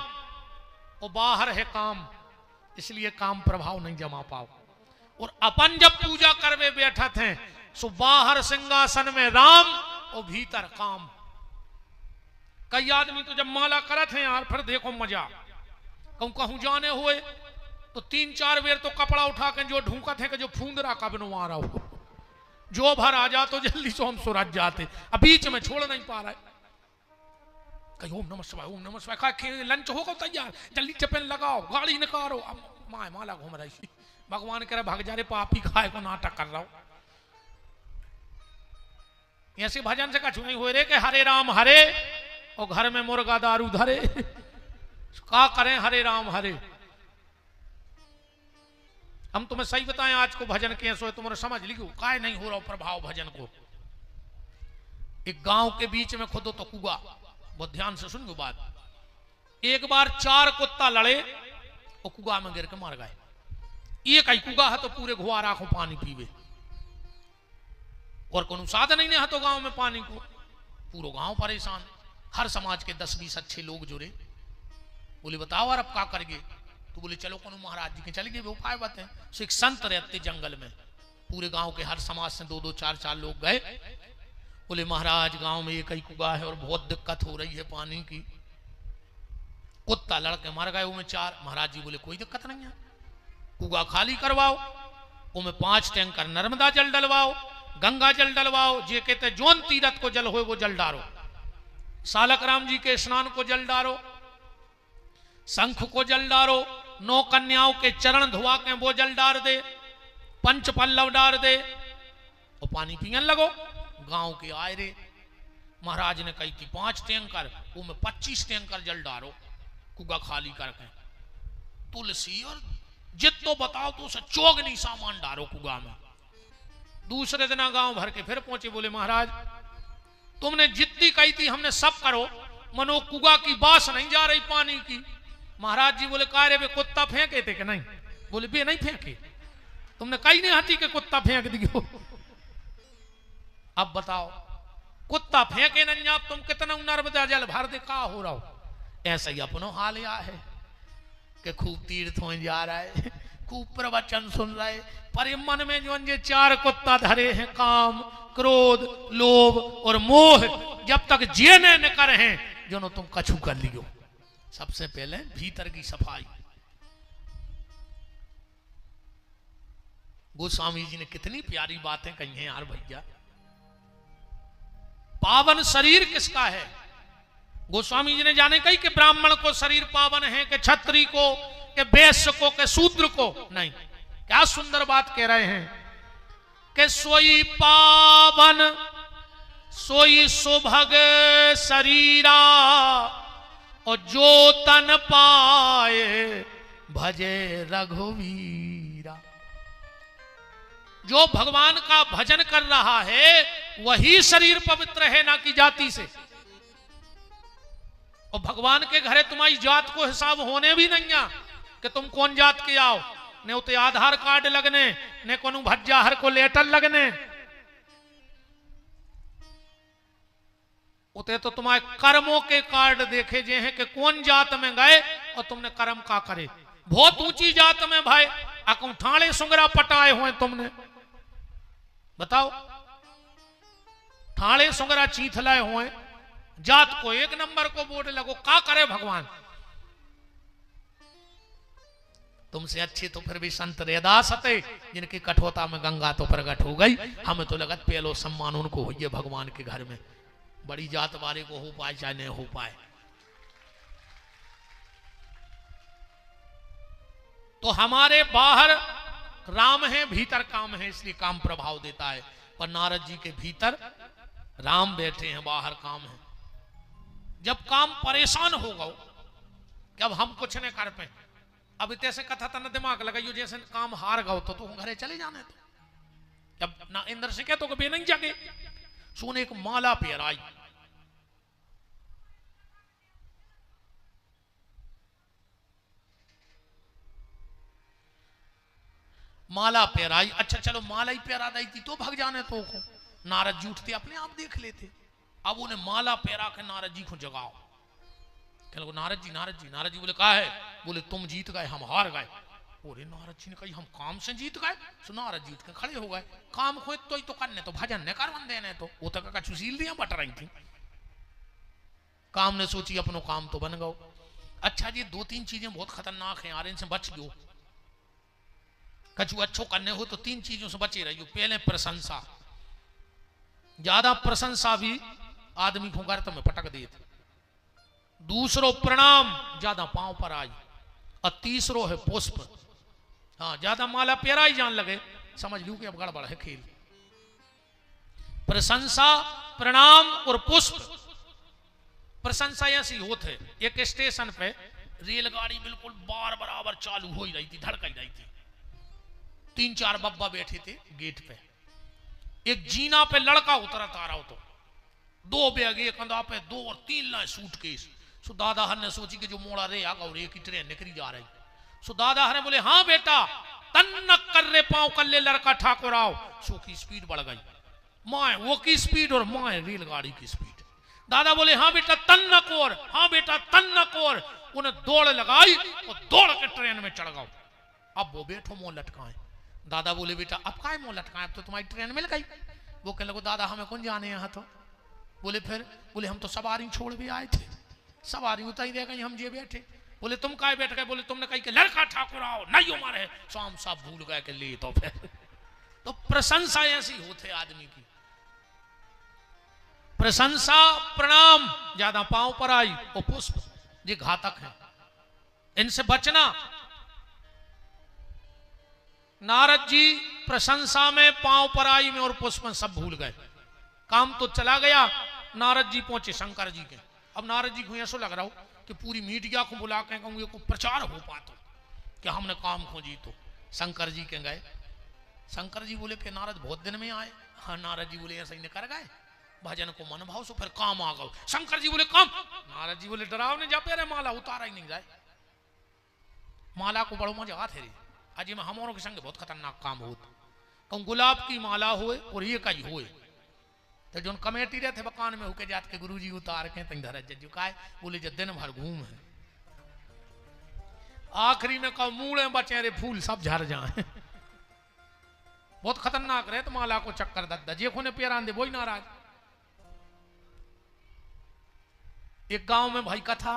S1: और बाहर है काम, इसलिए काम प्रभाव नहीं जमा पाओ। और अपन जब पूजा करवे बैठा थे सो बाहर सिंहासन में राम और भीतर काम। कई आदमी तो जब माला करत हैं यार फिर देखो मजा, कहूं कहूं जाने हुए तो 3-4 बेर तो कपड़ा उठा के जो ढूंकत है कि जो फूंदरा का बनवा रहा हो, जो भर आ जा तो जल्दी से हम सुरज जाते, अब बीच में छोड़ नहीं पा रहे। कहीं ओम नमः शिवाय, ओम नमः शिवाय, लंच होगा तैयार, जल्दी चपेन लगाओ, गाड़ी निकालो, अब माए माला घूम रही, भगवान कह रहे भाग जा रे पापी खाए को नाटक कर रहा हूं। ऐसे भजन से कछु नहीं हो रे कि हरे राम हरे और घर में मुर्गा दारू धरे, का करें हरे राम हरे। हम तुम्हें सही बताएं आज को भजन कैसे हो तुम्हारे समझ लिखो काय नहीं हो रहा प्रभाव भजन को। एक गांव के बीच में खुदो तो कुआ, बहुत ध्यान से सुनियो बात। एक बार 4 कुत्ता लड़े और कुआ में गिर के मर गए। एक ही कुआ है तो पूरे घुआरा को पानी पीवे और कोनो साधन नहीं है तो गांव में पानी को, पूरा गांव परेशान। हर समाज के 10-20 अच्छे लोग जुड़े, बोले बताओ और अब क्या करेंगे, तो बोले चलो कोनो महाराज जी के चले गए, वो उपाय बताएं। सो एक संत रहते जंगल में, पूरे गांव के हर समाज से 2-2 4-4 लोग गए, बोले महाराज गांव में एक ही कुआ है और बहुत दिक्कत हो रही है पानी की, कुत्ता लड़के मर गए उनमें 4। महाराज जी बोले कोई दिक्कत नहीं है, कुआ खाली करवाओ, उनमें 5 टैंकर नर्मदा जल डलवाओ, गंगा जल डलवाओ, जे कहते जोन तीरथ को जल हो वो जल डालो, सालक राम जी के स्नान को जल डालो, शंख को जल डालो, 9 कन्याओं के चरण धुआ के वो जल डाल दे, 5 पल्लव डाल दे और पानी पीने लगो। गांव के आए रे, महाराज ने कही थी 5 टैंकर, वो में 25 टैंकर जल डालो कुआ खाली करके, तुलसी और जितो बताओ तो उसे चौगनी सामान डालो कुआ में। दूसरे दिन गांव भर के फिर पहुंचे, बोले महाराज तुमने जितनी कही थी हमने सब करो, मनो कुआ की बास नहीं जा रही पानी की। महाराज जी बोले कारे वे कुत्ता फेंके थे कि नहीं, बोले बे नहीं फेंके, तुमने कही नहीं हती कि कुत्ता फेंक दियो। अब बताओ कुत्ता फेंके नहीं, आप तुम कितना नर्मदा जल भर दे, का हो रहा हो। ऐसा ही अपनो हाल या है कि खूब तीर्थ हो जा रहा है, खूब प्रवचन सुन रहा है, पर मन में जो 4 कुत्ता धरे हैं काम क्रोध लोभ और मोह, जब तक जेने न कर हैं जो तुम कछु कर लियो। सबसे पहले भीतर की सफाई। गोस्वामी जी ने कितनी प्यारी बातें कही हैं यार भैया। पावन शरीर किसका है? गोस्वामी जी ने जाने कही कि ब्राह्मण को शरीर पावन है, कि क्षत्रिय को, कि वैश्य को, कि शूद्र को नहीं। क्या सुंदर बात कह रहे हैं कि सोई पावन सोई सुभग शरीरा और जो तन पाए भजे रघुवीरा। जो भगवान का भजन कर रहा है वही शरीर पवित्र है, ना कि जाति से। और भगवान के घरे तुम्हारी जात को हिसाब होने भी नहीं है कि तुम कौन जात के आओ, ने उते आधार कार्ड लगने, ने कोनो भज्जाहर को लेटर लगने, उते तो तुम्हारे कर्मों के कार्ड देखे जे हैं कि कौन जात में गए और तुमने कर्म का करे। बहुत ऊंची जात में भाई अकू ठाणे सुंगरा पटाए हुए तुमने, बताओ ठाणे सुंगरा चीथलाए हुए, जात को 1 नंबर को बोर्ड लगो, का करे भगवान। तुमसे अच्छे तो फिर भी संत रैदास हते जिनकी कठोरता में गंगा तो प्रकट हो गई। हमें तो लगत पहलो सम्मान उनको होइए भगवान के घर में, बड़ी जात वाले को हो पाए चाहे नहीं हो पाए। तो हमारे बाहर राम है, भीतर काम है, इसलिए काम प्रभाव देता है। पर नारद जी के भीतर राम बैठे हैं, बाहर काम है। जब काम परेशान हो गो कि अब हम कुछ नहीं कर पाए, अब इतने कथा तना दिमाग लगाइयो जैसे काम हार गो तो तुम घरे चले जाने। तो जब ना इंद्र से कह तो कभी नहीं जागे, सोने एक माला पहराई, माला पहराई। अच्छा चलो माला ही पहरा दी थी तो भाग जाने तो को। नारद जी उठते अपने आप देख लेते। अब उन्हें माला पहरा के नारद जी को जगाओ। कह लो नारद जी, नारद जी, नारद जी बोले कहा है? बोले तुम जीत गए हम हार गए। बोले नारद जी ने कही हम काम से जीत गए। सो नारद जीत के खड़े हो गए। काम खोए तो करने तो भजन ने कर बंदे ने तो वो तक कछु सील दिया बट रही थी। काम ने सोची अपनो काम तो बन गओ। अच्छा जी दो तीन चीजें बहुत खतरनाक हैं यार, इनसे बच गयो। कछु अच्छो करने हो तो तीन चीजों से बचे रहियो। पहले प्रशंसा, ज्यादा प्रशंसा भी आदमी को गर्त में पटक देते। दूसरो प्रणाम, ज्यादा पांव पर आई। और तीसरो है पुष्प। हाँ ज्यादा माला प्यारा ही जान लगे समझ लू कि अब गड़बड़ है खेल। प्रशंसा, प्रणाम और पुष्प। प्रशंसा ऐसी होते है, एक स्टेशन पे रेलगाड़ी बिल्कुल बार बराबर चालू हो ही रही थी, धड़क ही रही थी। 3-4 बब्बा बैठे थे गेट पे। एक जीना पे लड़का उतरत आ रहा हो तो 2 बैग एक कंधा पे, 2 और 3 लाए सूटकेस। सो दादा हर ने सोची कि जो मोड़ा रे आगा और एक ही ट्रेन निकली जा रही। सो दादा हर ने बोले हाँ बेटा तन्नक कर रे पांव कर ले लड़का ठाकुर आओ। सो की स्पीड बढ़ गई, माए वो की स्पीड और माए रेलगाड़ी की स्पीड। दादा बोले हाँ बेटा तन्नक और, हाँ बेटा तन्नक और। उन्हें दौड़ लगाई और दौड़ के ट्रेन में चढ़ गओ। अब वो बैठो मुंह लटकाए। दादा बोले बेटा अब काहे मुंह लटकाए, अब तो तुम्हारी ट्रेन मिल गई। वो कहने लगे दादा हमें कौन जाने यहाँ तो। बोले फिर, बोले हम तो सवारी छोड़ भी आए थे, सवारी उतारी रह गई, हम जे बैठे। बोले तुम काहे बैठ गए। बोले तुमने कही कि लड़का ठाकुर आओ नहीं हमारे शाम साहब भूल गए कि ले तो फिर। तो प्रशंसा ऐसी होते आदमी की। प्रशंसा, प्रणाम, ज्यादा पांव पर आई और पुष्प, ये घातक है, इनसे बचना। नारद जी प्रशंसा में, पांव पर आई में और पुष्प में सब भूल गए। काम तो चला गया। नारद जी पहुंचे शंकर जी के। अब नारद जी को ऐसा लग रहा हो कि पूरी मीडिया को बुला के कहूंगे को प्रचार हो पाता कि हमने काम खोजी। तो शंकर जी के गए। शंकर जी बोले कि नारद बहुत दिन में आए। हाँ नारद जी बोले ऐसा ही कर गए भजन को मन भाव सो फिर काम आ गओ। शंकर जी बोले काम। नारद जी बोले डराव ने जपे रे माला उतारा ही नहीं जाए। माला को बड़ो मजा आते रे। आज में हमारों के संग बहुत खतरनाक काम हो। कहूँ गुलाब की माला होए और ये कई होए तो जो कमेटी रहते बकान में होके जात के गुरुजी उतार के तंग धरत जज का बोले जब दिन भर घूम है। आखिरी में कहो मूड़े बचे रे फूल सब झर जाए। बहुत खतरनाक रहे तो माला को चक्कर दद्दा जे को ने पेरान दे वही नाराज। एक गांव में भाई कथा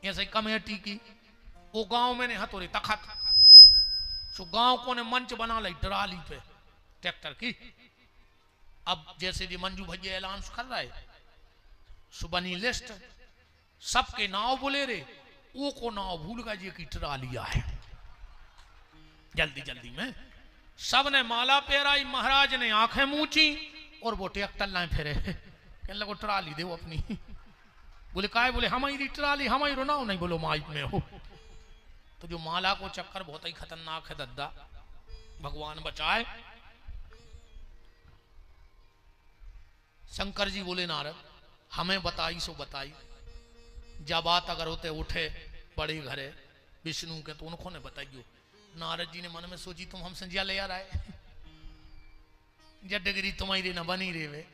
S1: ऐसे कमेटी की। वो गांव में ने हथौड़ी तखत। सो गांव को ने मंच बना ली डराली पे ट्रैक्टर की। अब जैसे जी मंजू भैया ऐलान कर रहा है सुबनी लिस्ट सबके नाव बोले रे वो को नाव भूल गए जी की टरा लिया है। जल्दी जल्दी में सब ने माला पेराई। महाराज ने आंखें मूची और वो ट्रैक्टर लाए फिरे। कहने लगो टरा ली दे वो अपनी। बोले काय। बोले हमारी टरा ली हमारी रोनाओ नहीं बोलो माइक में हो। तो जो माला को चक्कर बहुत ही खतरनाक है दद्दा, भगवान बचाए। शंकर जी बोले नारद हमें बताई सो बताई। जब बात अगर होते उठे बड़े घरे विष्णु के तो उनको ने बताइयो। नारद जी ने मन में सोची तुम हमसे जिया ले आ रहा है जब डिग्री तुम्हारी न बनी रे वे।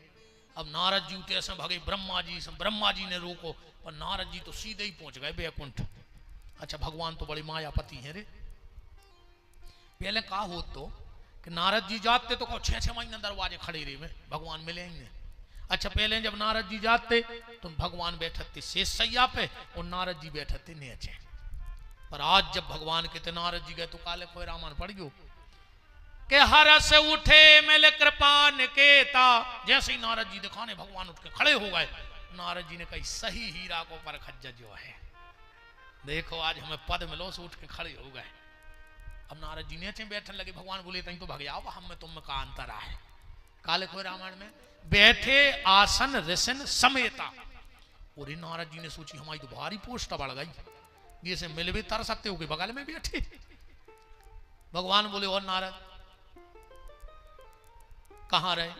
S1: अब नारद जी उठे ऐसे भगे ब्रह्मा जी ने रोको पर नारद जी तो सीधे ही पहुंच गए बैकुंठ। अच्छा भगवान तो बड़े मायापति हैं रे। पहले कहा हो तो कि नारद जी जाते तो 6-6 महीने दरवाजे खड़े रहे में भगवान मिले ही नहीं। अच्छा पहले जब नारद जी जाते तो भगवान बैठे थे शेष सैया पे और नारद जी बैठे थे नीचे। पर आज जब भगवान के थे नारद जी गए तो काले कोई रामायण पढ़ गयो के हरस उठे मिल कृपा निकेता। जैसे ही नारद जी दिखाने भगवान उठ के खड़े हो गए। नारद जी ने कही सही हीरा को पर खज्जा जो है देखो आज हमें पद मिलो से उठ के खड़े हो गए। अब नारद जी नीचे बैठने लगे। भगवान बोले तई तो भग जाओ हम में तुम में का अंतर है। काले खोए रामायण में बैठे आसन रसन समेता। और नारद जी ने सोची हमारी तो भारी पोस्ट बढ़ गई जैसे मिल भी तर सकते हो के बगल में बैठे। भगवान बोले और नारद कहां रहे।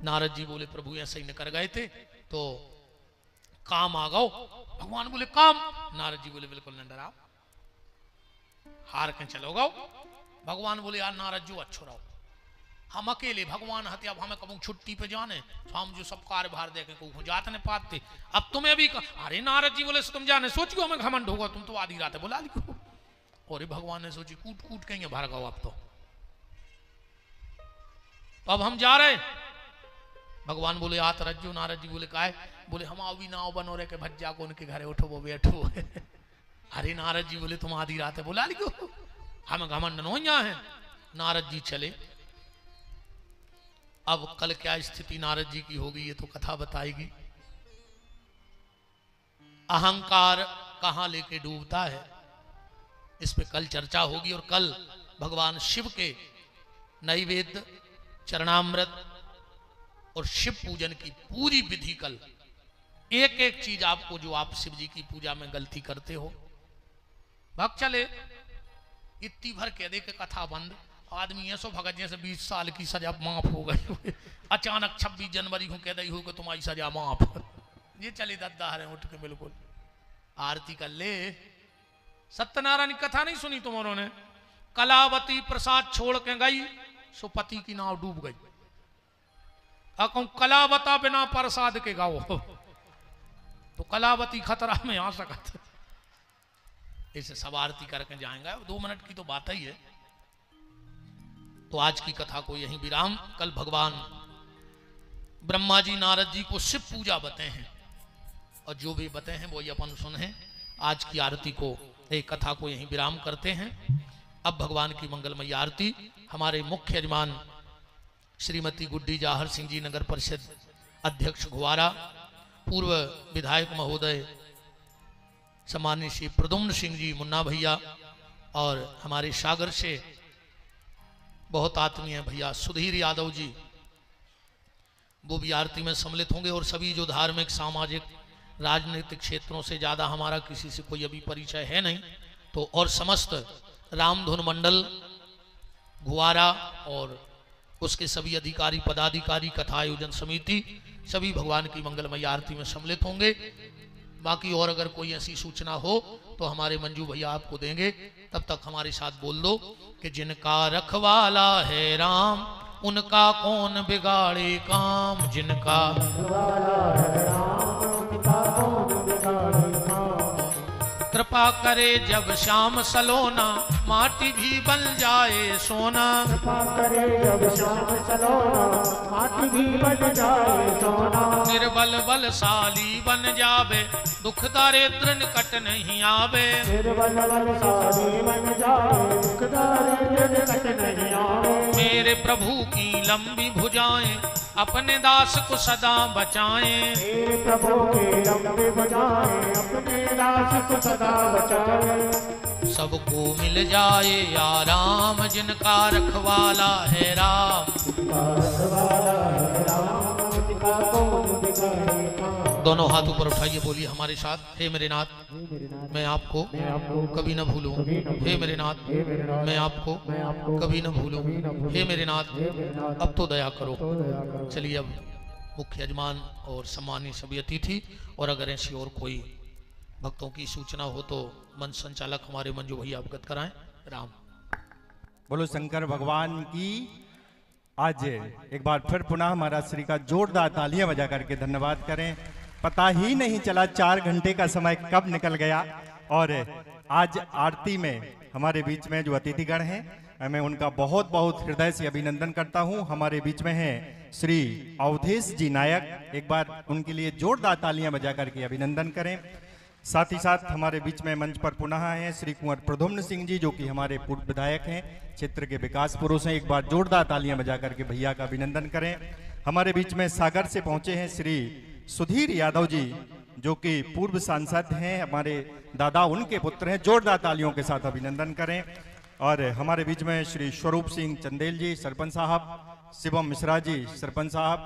S1: नारद जी बोले प्रभु ऐसे ही कर गए थे तो काम आ गओ। भगवान बोले काम। नारद जी बोले बिल्कुल न डराओ हार के चलो गो। भगवान बोले यार नारद जो अच्छो रहो हम अकेले भगवान हते अब हमें कबू छुट्टी पे जाने तो हम जो सब कार्य भार दे के को जात ने पाते अब तुम्हें भी अरे नारद जी बोले तुम जाने सोचियो हमें घमंड होगा तुम तो आधी रात बुला लियो। और भगवान ने सोची कूट कूट के भार गो अब तो अब हम जा रहे। भगवान बोले आत रज्जू। नारद जी बोले काहे? बोले हम अभी नाव बनो रहे के भज्जा को उनके घरे उठो वो बैठो। अरे नारद जी बोले तुम आधी रात है बोला लिखो हम घमंड नो यहाँ है। नारद जी चले। अब कल क्या स्थिति नारद जी की होगी ये तो कथा बताएगी। अहंकार कहां लेके डूबता है इस पे कल चर्चा होगी। और कल भगवान शिव के नैवेद्य चरणामृत और शिव पूजन की पूरी विधि कल एक एक चीज आपको जो आप शिव जी की पूजा में गलती करते हो भग चले। इतनी भर कह दे के कथा बंद। आदमी ऐसो भगत जैसे 20 साल की सजा माफ हो गई। अचानक 26 जनवरी को कह दी हो कि तुम्हारी सजा माफ। ये चले दद्दा रहे उठ के बिल्कुल आरती कर ले। सत्यनारायण की कथा नहीं सुनी तुम्हारों ने? कलावती प्रसाद छोड़ के गई सो पति की नाव डूब गई। कहूं कलावता बिना प्रसाद के गाओ तो कलावती खतरा में आ सकत। इसे सब आरती करके जाएंगे। 2 मिनट की तो बात ही है। तो आज की कथा को यहीं विराम। कल भगवान ब्रह्मा जी नारद जी को शिव पूजा बताए हैं और जो भी बताए हैं वो ये अपन सुने। आज की आरती को एक कथा को यहीं विराम करते हैं। अब भगवान की मंगलमयी आरती हमारे मुख्य यजमान श्रीमती गुड्डी जाहर सिंह जी नगर परिषद अध्यक्ष घुवारा, पूर्व विधायक महोदय सम्माननीय श्री प्रद्युम्न सिंह जी मुन्ना भैया और हमारे सागर से बहुत आत्मीय भैया सुधीर यादव जी वो भी आरती में सम्मिलित होंगे। और सभी जो धार्मिक सामाजिक राजनीतिक क्षेत्रों से ज़्यादा हमारा किसी से कोई अभी परिचय है नहीं तो और समस्त रामधुन मंडल घुवारा और उसके सभी अधिकारी पदाधिकारी कथा आयोजन समिति सभी भगवान की मंगलमयी आरती में सम्मिलित होंगे। बाकी और अगर कोई ऐसी सूचना हो तो हमारे मंजू भैया आपको देंगे। तब तक हमारे साथ बोल दो कि जिनका रखवाला है राम उनका कौन बिगाड़े काम। जिनका रखवाला है राम उनका कौन बिगाड़े काम। कृपा करे जब श्याम सलोना माटी भी बन जाए सोना। कृपा करे जब श्याम सलोना माटी भी बन जाए सोना। निर्बल बलशाली बन जावे दुख दारिद्र निकट नहीं आवे। निर्बल बलशाली बन जावे दुख दारिद्र निकट नहीं आवे। मेरे प्रभु की लंबी भुजाएं अपने दास को सदा बचाएं। मेरे प्रभु की लंबी भुजाएं अपने दास को सदा बचाएं। सबको मिल जाए आराम जिनका रखवाला है राम। दोनों हाथ ऊपर उठाइए बोलिए हमारे साथ। हे मेरे नाथ मैं आपको कभी न भूलूं। हे मेरे नाथ मैं आपको कभी न भूलूं। हे मेरे नाथ अब तो दया करो। चलिए अब मुख्य यजमान और सम्मानीय सभी अतिथि और अगर ऐसी और कोई भक्तों की सूचना हो तो मंच संचालक हमारे मंजू भैया अवगत कराएं। राम
S2: बोलो शंकर भगवान की। आज एक बार फिर पुनः हमारा श्री का जोरदार तालियां बजा करके धन्यवाद करें। पता ही नहीं चला 4 घंटे का समय कब निकल गया। और आज आरती में हमारे बीच में जो अतिथिगण हैं मैं उनका बहुत बहुत हृदय से अभिनंदन करता हूं। हमारे बीच में हैं श्री अवधेश जी नायक। एक बार उनके लिए जोरदार तालियां बजा करके अभिनंदन करें। साथ ही साथ हमारे बीच में मंच पर पुनः हैं श्री कुंवर प्रद्युम्न सिंह जी जो कि हमारे पूर्व विधायक हैं, क्षेत्र के विकास पुरुष हैं। एक बार जोरदार तालियां बजा करके भैया का अभिनंदन करें। हमारे बीच में सागर से पहुंचे हैं श्री सुधीर यादव जी जो कि पूर्व सांसद हैं, हमारे दादा उनके पुत्र हैं। जोरदार तालियों के साथ अभिनंदन करें। और हमारे बीच में श्री स्वरूप सिंह चंदेल जी सरपंच साहब, शिवम मिश्रा जी सरपंच साहब,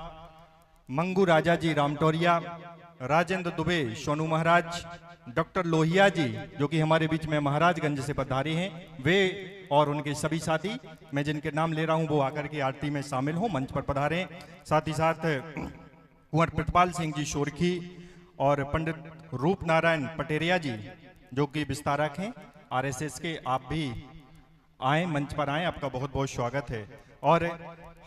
S2: मंगू राजा जी रामटोरिया, राजेंद्र दुबे सोनू महाराज, डॉक्टर लोहिया जी जो कि हमारे बीच में महाराजगंज से पधारे हैं, वे और उनके सभी साथी मैं जिनके नाम ले रहा हूं वो आकर के आरती में शामिल हो मंच पर पधारे। साथ ही साथ कुंवर प्रतिपाल सिंह जी शोरखी और पंडित रूप नारायण पटेरिया जी जो कि विस्तारक हैं आरएसएस के, आप भी आए मंच पर आए, आपका बहुत बहुत स्वागत है। और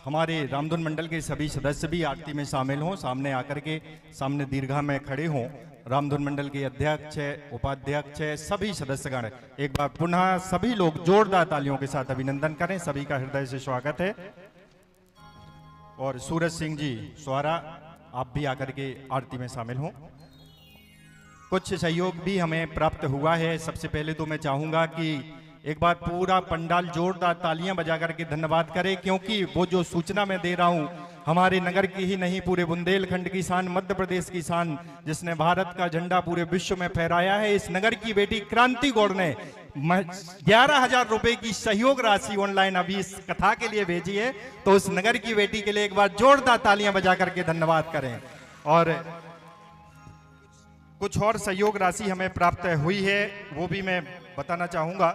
S2: हमारे रामधुन मंडल के सभी सदस्य भी आरती में शामिल हों, सामने आकर के सामने दीर्घा में खड़े हों रामधुन मंडल के अध्यक्ष, उपाध्यक्ष, सभी सदस्यगण, एक बार पुनः सभी लोग जोरदार तालियों के साथ अभिनंदन करें। सभी का हृदय से स्वागत है। और सूरज सिंह जी स्वारा, आप भी आकर के आरती में शामिल हों। कुछ सहयोग भी हमें प्राप्त हुआ है। सबसे पहले तो मैं चाहूंगा कि एक बार पूरा पंडाल जोरदार तालियां बजा करके धन्यवाद करें, क्योंकि वो जो सूचना मैं दे रहा हूं हमारे नगर की ही नहीं, पूरे बुंदेलखंड की शान, मध्य प्रदेश की शान, जिसने भारत का झंडा पूरे विश्व में फहराया है, इस नगर की बेटी क्रांति गौड़ ने 11,000 रुपए की सहयोग राशि ऑनलाइन अभी इस कथा के लिए भेजी है। तो उस नगर की बेटी के लिए एक बार जोरदार तालियां बजा करके धन्यवाद करें। और कुछ और सहयोग राशि हमें प्राप्त हुई है, वो भी मैं बताना चाहूंगा।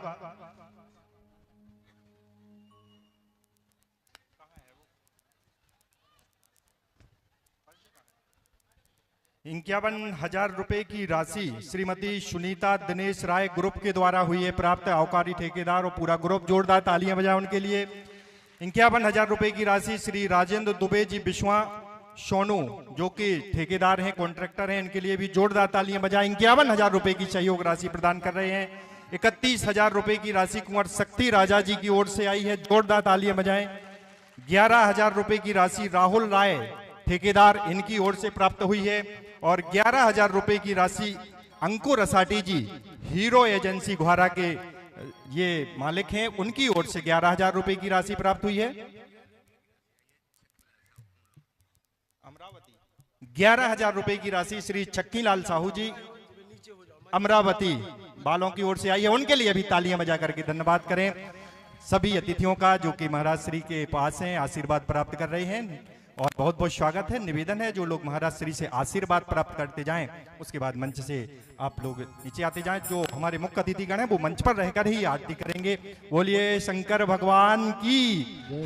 S2: 51,000 रुपए की राशि श्रीमती सुनीता दिनेश राय ग्रुप के द्वारा हुई है प्राप्त। अवकारी ठेकेदार और पूरा ग्रुप, जोरदार तालियां बजाएं उनके लिए। 51,000 रुपए की राशि श्री राजेंद्र दुबे जी बिश्वा सोनू, जो कि ठेकेदार हैं, कॉन्ट्रैक्टर हैं, इनके लिए भी जोरदार तालियां बजाएं। 51,000 रुपए की सहयोग राशि प्रदान कर रहे हैं। 31,000 रुपए की राशि कुंवर शक्ति राजा जी की ओर से आई है, जोरदार तालियां बजाएं। 11,000 रुपए की राशि राहुल राय ठेकेदार, इनकी ओर से प्राप्त हुई है। और 11,000 रुपए की राशि अंकुर असाटी जी, हीरो एजेंसी घुआरा के ये मालिक हैं, उनकी ओर से 11,000 रुपए की राशि प्राप्त हुई है। 11,000 रुपए की राशि श्री छक्कीलाल साहू जी अमरावती बालों की ओर से आई है, उनके लिए भी तालियां बजा करके धन्यवाद करें। सभी अतिथियों का जो कि महाराज श्री के पास हैं, आशीर्वाद प्राप्त कर रहे हैं, और बहुत बहुत स्वागत है। निवेदन है जो लोग महाराज श्री से आशीर्वाद प्राप्त करते जाएं, उसके बाद मंच से आप लोग नीचे आते जाएं। जो हमारे मुख्य अतिथिगण हैं वो मंच पर रहकर ही आरती करेंगे। बोलिए शंकर भगवान की,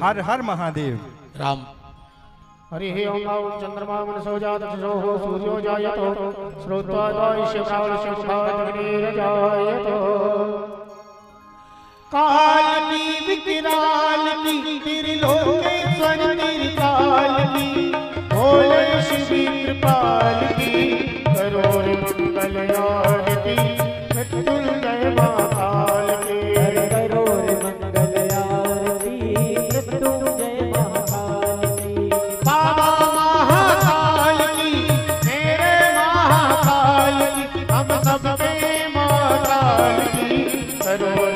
S2: हर हर महादेव।
S1: राम
S3: हरि ओम चंद्रमा मनसो जात हो सूर्यो जायतो श्रोत्वा दायिष्य प्रावल शिवभावग्निर जायतो काल की विकराल की त्रिलोकेश्वर निर्काल की भोले शिव कृपाल की करोड़ मंगल आरती मृत्युंजय महाकाल की करोड़ मंगल आरती मृत्युंजय महाकाल की बाबा महाकाल की मेरे महाकाल की हम सबके महाकाल की करोड़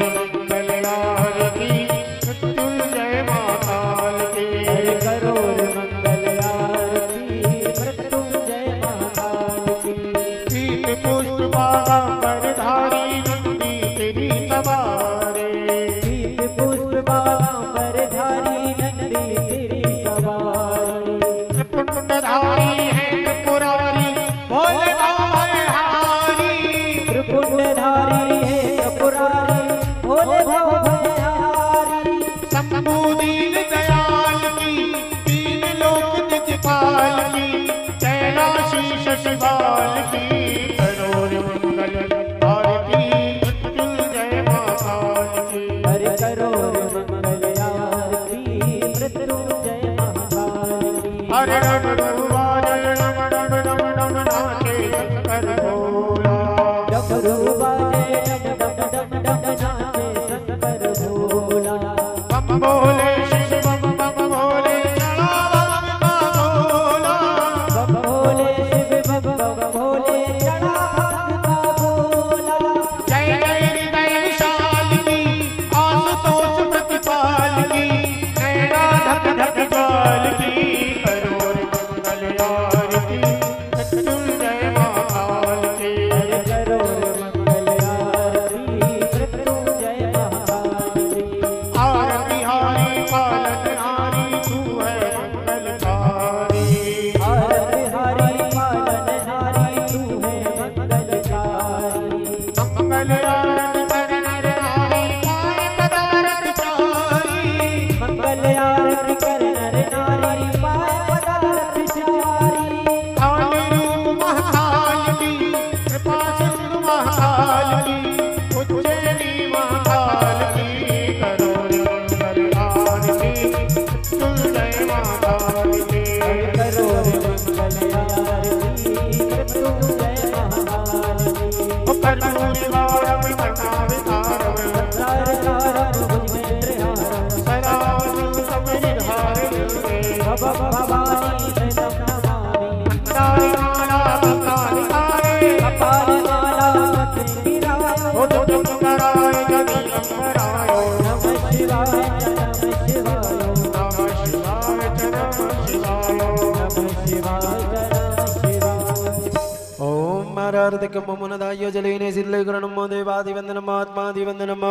S4: भवानी शरणं नमामि
S3: कपाली माला कपालिकाए
S4: कपाली माला कपिराय
S3: उदुम कराय जमीनं कराय
S4: नमः शिवाय नमः शिवाय
S3: नमः शिवाय नमः शिवाय
S4: नमः शिवाय नमः शिवाय
S5: ओम मारार्थिक ममुनदाय जलेने सिल्ले ग्रणमो देवादिवंदनम आत्मादिवंदनम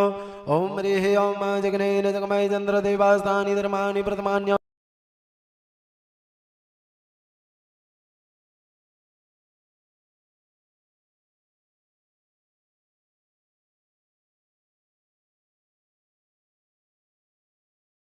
S5: ओम रेहे ओम जगने जगमय चंद्र देवास्तानि धर्माणि प्रथमान्य